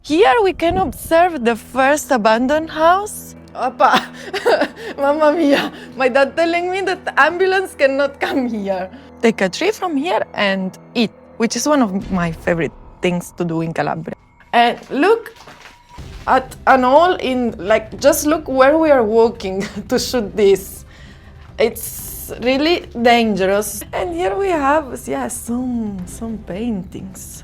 Here we can observe the first abandoned house. Opa, Mamma mia, my dad telling me that the ambulance cannot come here. Take a tree from here and eat, which is one of my favorite things to do in Calabria. And look at an hole in, just look where we are walking to shoot this. It's really dangerous. And here we have, some paintings.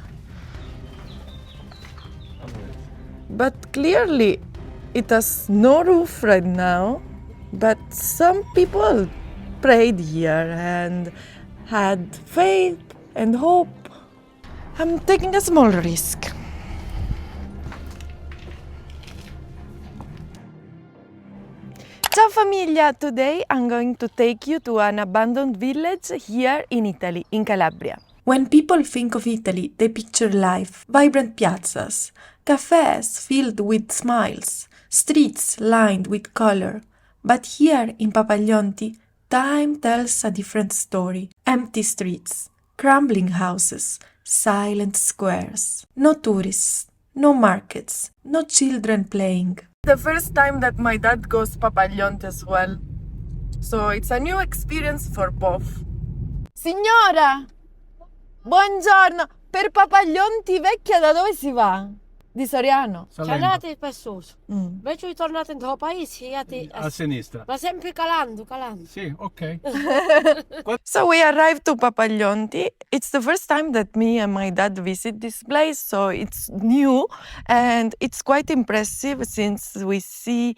But clearly, it has no roof right now. But some people prayed here and had faith and hope. I'm taking a small risk. Ciao famiglia! Today I'm going to take you to an abandoned village here in Italy, in Calabria. When people think of Italy, they picture life, vibrant piazzas, cafes filled with smiles, streets lined with color. But here in Papaglionti, time tells a different story. Empty streets, crumbling houses, silent squares. No tourists, no markets, no children playing. The first time that my dad goes Papaglionti as well. So it's a new experience for both. Signora! Buongiorno! Per Papaglionti vecchia da dove si va? Di Soriano. Ci andate per sud. Invece vi tornate in tuo paese, a sinistra. Ma sempre calando. Sì, ok. So we arrived to Papaglionti. It's the first time that me and my dad visit this place, so it's new and it's quite impressive since we see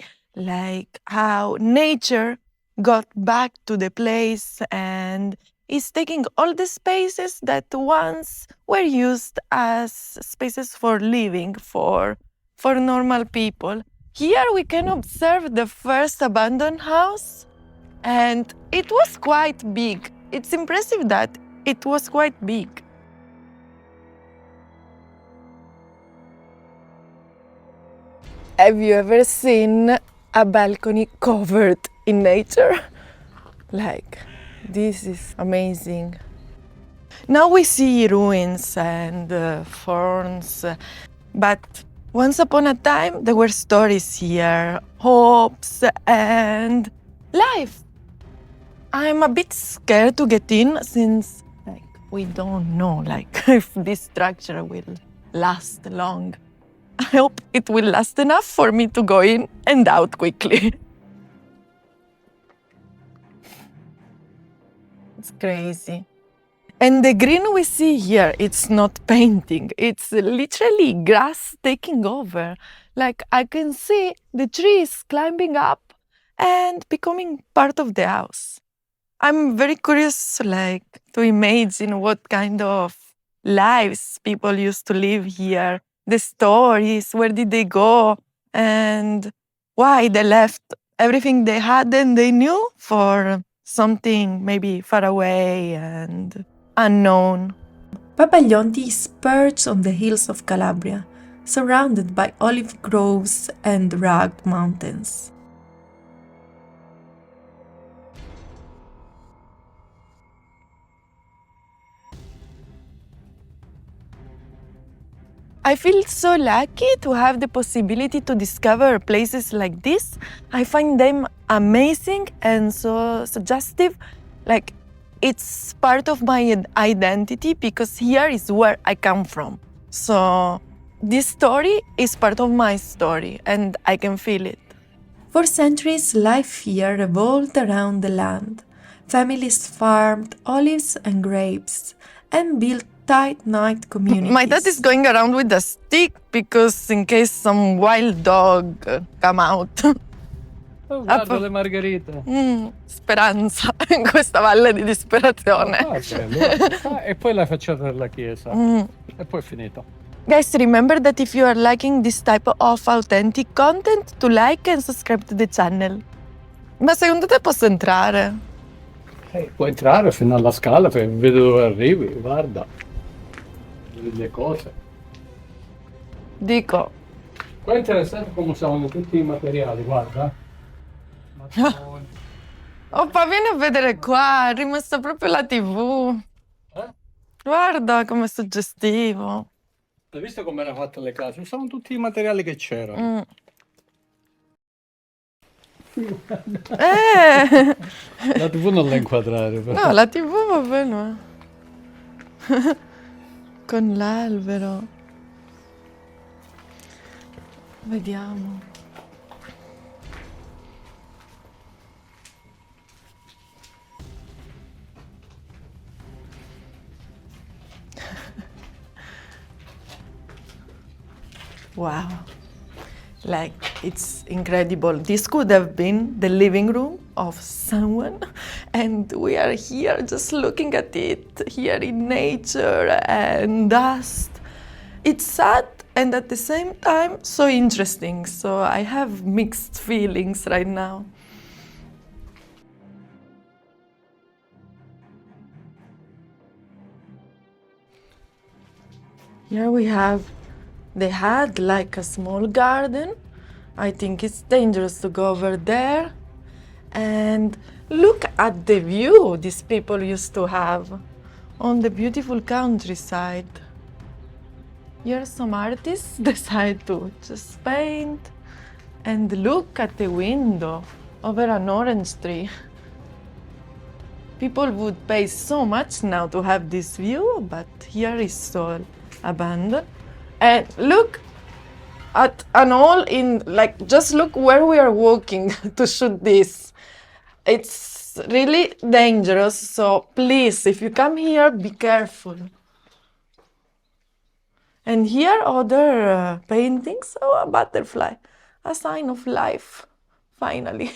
how nature got back to the place and is taking all the spaces that once were used as spaces for living for normal people. Here we can observe the first abandoned house, and it was quite big. It's impressive that it was quite big. Have you ever seen a balcony covered in nature? This is amazing. Now we see ruins and ferns, but once upon a time there were stories here, hopes and life. I'm a bit scared to get in since we don't know if this structure will last long. I hope it will last enough for me to go in and out quickly. It's crazy. And the green we see here, it's not painting. It's literally grass taking over. I can see the trees climbing up and becoming part of the house. I'm very curious, to imagine what kind of lives people used to live here, the stories, where did they go, and why they left everything they had and they knew for something maybe far away and unknown. Papaglionti is perched on the hills of Calabria, surrounded by olive groves and rugged mountains. I feel so lucky to have the possibility to discover places like this. I find them amazing and so suggestive. It's part of my identity because here is where I come from. So this story is part of my story and I can feel it. For centuries, life here revolved around the land. Families farmed olives and grapes and built tight-knit communities. My dad is going around with a stick because in case some wild dog come out. Oh, guarda le margherite. Speranza in questa valle di disperazione. E poi la facciata della chiesa. E poi è finito. Guys, remember that if you are liking this type of authentic content, to like and subscribe to the channel. Ma secondo te posso entrare? Puoi entrare fino alla scala per vedere dove arrivi, guarda. Vedi le cose. Dico. Qua è interessante come usavano tutti i materiali, guarda. Oppa, vieni a vedere qua, è rimasta proprio la TV. Guarda come suggestivo. Hai visto come erano fatte le case? Usavano tutti i materiali che c'erano. La TV non la inquadrare, però. No, la TV va bene. Con l'albero. Vediamo. Wow. Like, it's incredible. This could have been the living room of someone, and we are here just looking at it here in nature and dust. It's sad and at the same time so interesting. So I have mixed feelings right now. Here we have, they had like a small garden. I think it's dangerous to go over there. And look at the view these people used to have on the beautiful countryside. Here some artists decide to just paint and look at the window over an orange tree. People would pay so much now to have this view, but here is all abandoned. And look at an all in, like, just look where we are walking to shoot this. It's really dangerous, so please, if you come here, be careful. And here other paintings, oh, a butterfly, a sign of life, finally.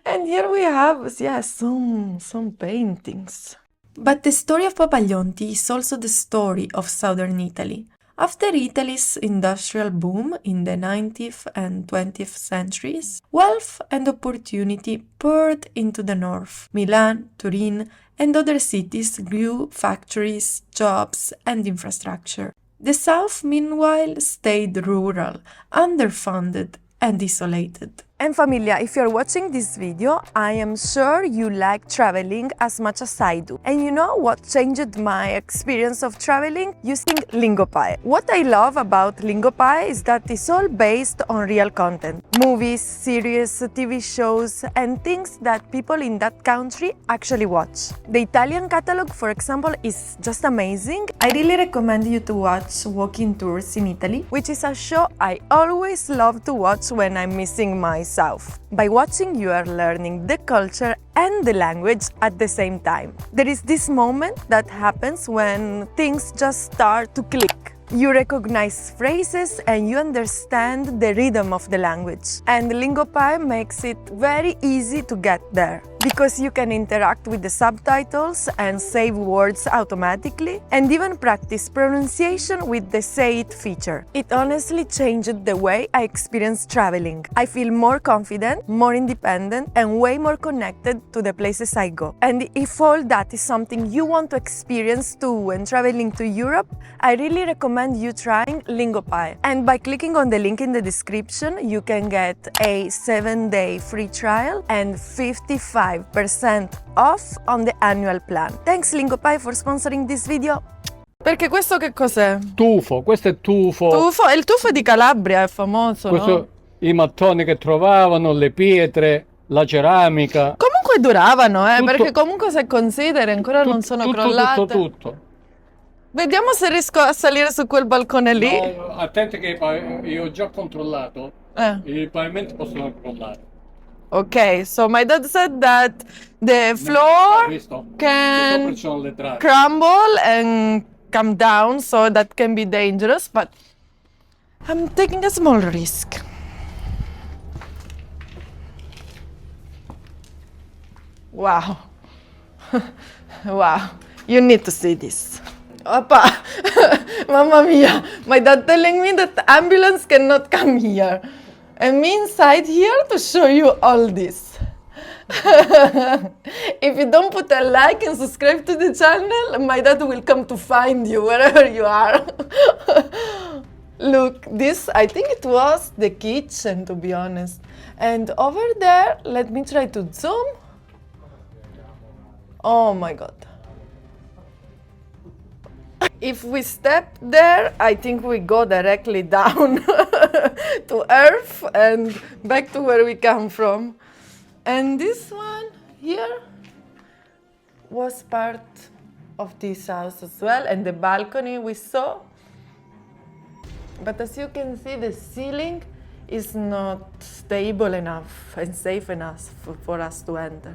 And here we have, yeah, some paintings. But the story of Papaglionti is also the story of southern Italy. After Italy's industrial boom in the 19th and 20th centuries, wealth and opportunity poured into the north. Milan, Turin, and other cities grew factories, jobs, and infrastructure. The south, meanwhile, stayed rural, underfunded, and isolated. And familia, if you're watching this video, I am sure you like traveling as much as I do. And you know what changed my experience of traveling? Using Lingopie. What I love about Lingopie is that it's all based on real content. Movies, series, TV shows, and things that people in that country actually watch. The Italian catalog, for example, is just amazing. I really recommend you to watch Walking Tours in Italy, which is a show I always love to watch when I'm missing my south. By watching, you are learning the culture and the language at the same time. There is this moment that happens when things just start to click. You recognize phrases and you understand the rhythm of the language. And Lingopie makes it very easy to get there, because you can interact with the subtitles and save words automatically, and even practice pronunciation with the Say It feature. It honestly changed the way I experience traveling. I feel more confident, more independent, and way more connected to the places I go. And if all that is something you want to experience too when traveling to Europe, I really recommend you trying Lingopie. And by clicking on the link in the description, you can get a 7-day free trial and 55% off on the annual plan. Thanks Lingopie for sponsoring this video. Perché questo che cos'è? Tufo, questo è tufo. Tufo, il tufo di Calabria è famoso, Questo, no? I mattoni che trovavano, le pietre, la ceramica. Comunque duravano, Tutto- perché comunque se consideri ancora non sono crollate. Tutto. Vediamo se riesco a salire su quel balcone lì. No, attenti che io ho già controllato, i pavimenti possono crollare. Okay, so my dad said that the floor Visto? can Sopra ci sono le travi. crumble and come down, so that can be dangerous, but I'm taking a small risk. Wow. Wow, you need to see this. Opa, mamma mia, my dad telling me that the ambulance cannot come here. And me inside here to show you all this. If you don't put a like and subscribe to the channel, my dad will come to find you wherever you are. Look, this, I think it was the kitchen, to be honest. And over there, let me try to zoom. Oh my God. if we step there, I think we go directly down to Earth and back to where we come from. And this one here was part of this house as well, and the balcony we saw. But as you can see, the ceiling is not stable enough and safe enough for us to enter.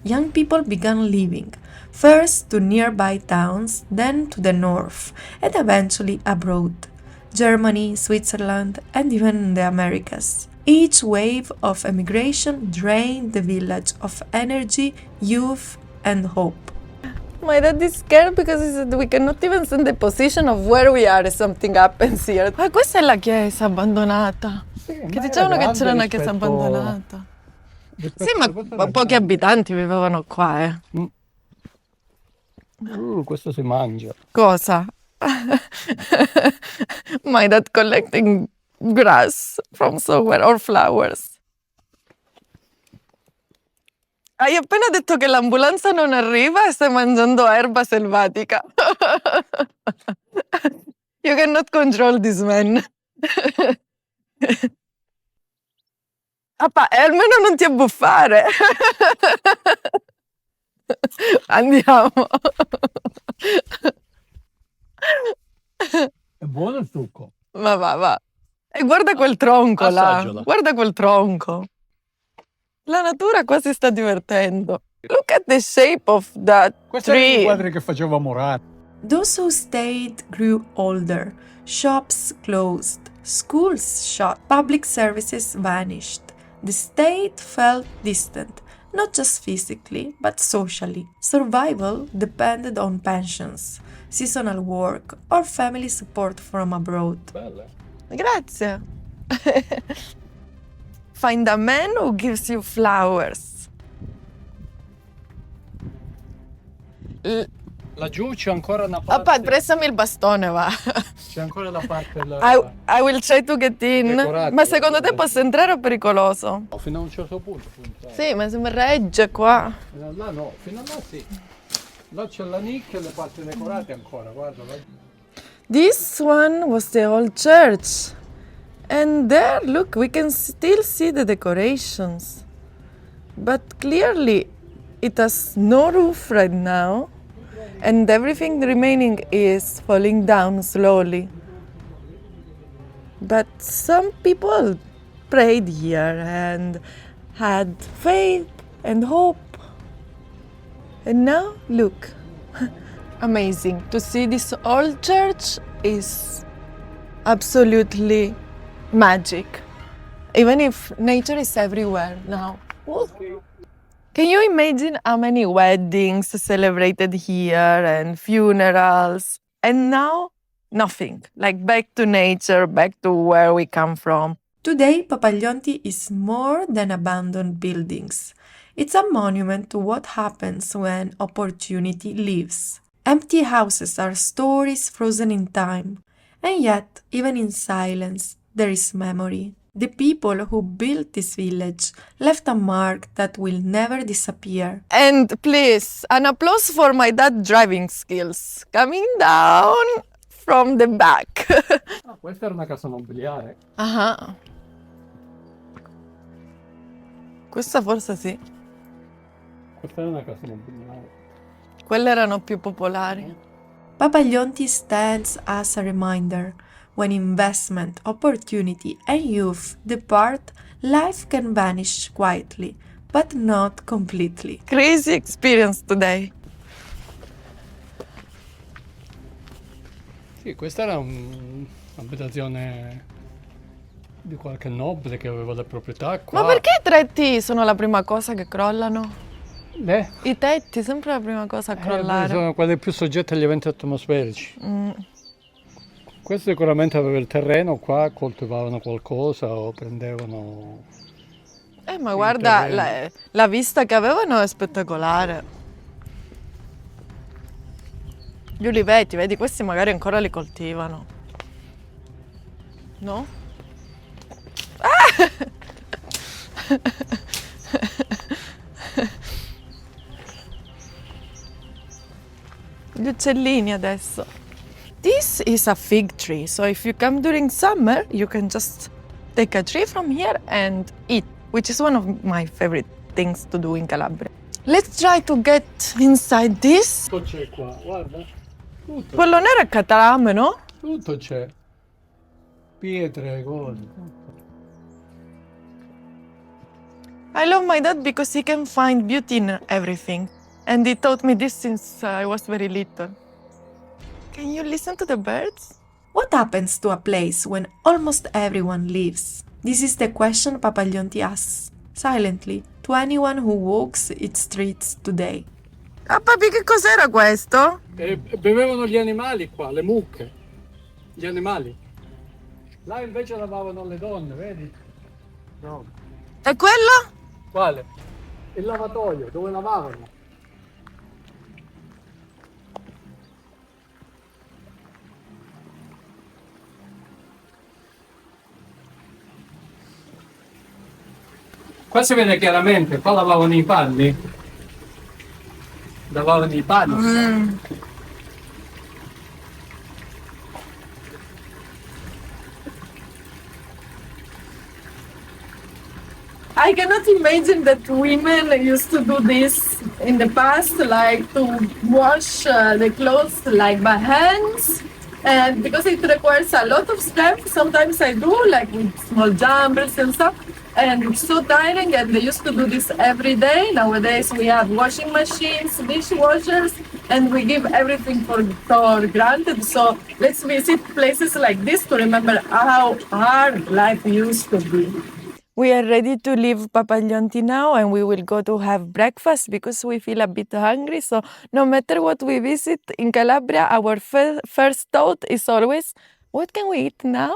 Young people began leaving, first to nearby towns, then to the north, and eventually abroad. Germany, Switzerland, and even the Americas. Each wave of emigration drained the village of energy, youth, and hope. My dad is scared because he said we cannot even send the position of where we are if something happens here. Ma questa è la chiesa abbandonata. Sì, Che ma dicevano era che c'era una grande chiesa rispetto- abbandonata. rispetto Sì, a ma questa era pochi grande. abitanti vivevano qua, eh. Questo si mangia. Cosa? My dad collecting grass from somewhere or flowers. Hai appena detto che l'ambulanza non arriva e stai mangiando erba selvatica. You cannot control this man. Papà, almeno non ti abbuffare. Andiamo. È buono il succo. Ma va. E guarda quel tronco là. Assaggiala. Guarda quel tronco. La natura qua si sta divertendo. Look at the shape of that Questi erano i tree. quadri che faceva Moratti. Those who stayed grew older. Shops closed. Schools shut. Public services vanished. The state felt distant, not just physically, but socially. Survival depended on pensions, seasonal work, or family support from abroad. Belle. Grazie. Find a man who gives you flowers. Laggiù c'è ancora una parte. Papà, prestami il bastone, va. C'è ancora la parte I will try to get in. Decorato. Ma secondo te posso entrare o è pericoloso? fino a un certo punto. Sì, ma se mi regge qua. Fino a là no, fino a là sì. Là c'è la nicchia e le parti decorate ancora, guarda. This one was the old church. And there, look, we can still see the decorations. But clearly, it has no roof right now. And everything remaining is falling down slowly. But some people prayed here and had faith and hope. And now, look. Amazing. To see this old church is absolutely magic. Even if nature is everywhere now. Can you imagine how many weddings celebrated here and funerals? And now, nothing. Like back to nature, back to where we come from. Today, Papaglionti is more than abandoned buildings. It's a monument to what happens when opportunity leaves. Empty houses are stories frozen in time. And yet, even in silence, there is memory. The people who built this village left a mark that will never disappear. And please, an applause for my dad driving skills. Coming down from the back. Questa era una casa nobiliare. Ah. Questa forse sì. Questa era una casa nobiliare. Quelle erano più popolari. Papaglionti stands as a reminder. When investment, opportunity, and youth depart, life can vanish quietly, but not completely. Crazy experience today. Sì, questa era un'abitazione di qualche nobile che aveva le proprietà qua. Ma perché i tetti sono la prima cosa che crollano? I tetti, sempre la prima cosa a crollare. Sono quelli più soggetti agli eventi atmosferici. Questo sicuramente aveva il terreno qua, coltivavano qualcosa o prendevano... Ma guarda, la vista che avevano è spettacolare. Gli uliveti, vedi, questi magari ancora li coltivano. No? Ah! Gli uccellini adesso. This is a fig tree, so if you come during summer, you can just take a tree from here and eat, which is one of my favorite things to do in Calabria. Let's try to get inside this. Tutto c'è qua, guarda. Tutto. Quello nero è catrame, no? Tutto c'è. Pietre, cose. I love my dad because he can find beauty in everything. And he taught me this since I was very little. Can you listen to the birds? What happens to a place when almost everyone leaves? This is the question Papaglionti asks, silently, to anyone who walks its streets today. Ah, papi, che cos'era questo? Bevevano gli animali qua, le mucche. Gli animali. Là invece lavavano le donne, vedi? No. E quello? Quale? Il lavatoio, dove lavavano. Qua si vede chiaramente, qua lavavano i panni. Lavavano i panni. I cannot imagine that women used to do this in the past, like to wash the clothes like by hands. And because it requires a lot of strength, sometimes I do, like with small jumpers and stuff. And it's so tiring, and they used to do this every day. Nowadays we have washing machines, dishwashers, and we give everything for granted. So let's visit places like this to remember how hard life used to be. We are ready to leave Papaglionti now, and we will go to have breakfast because we feel a bit hungry. So no matter what we visit in Calabria, our first thought is always, what can we eat now?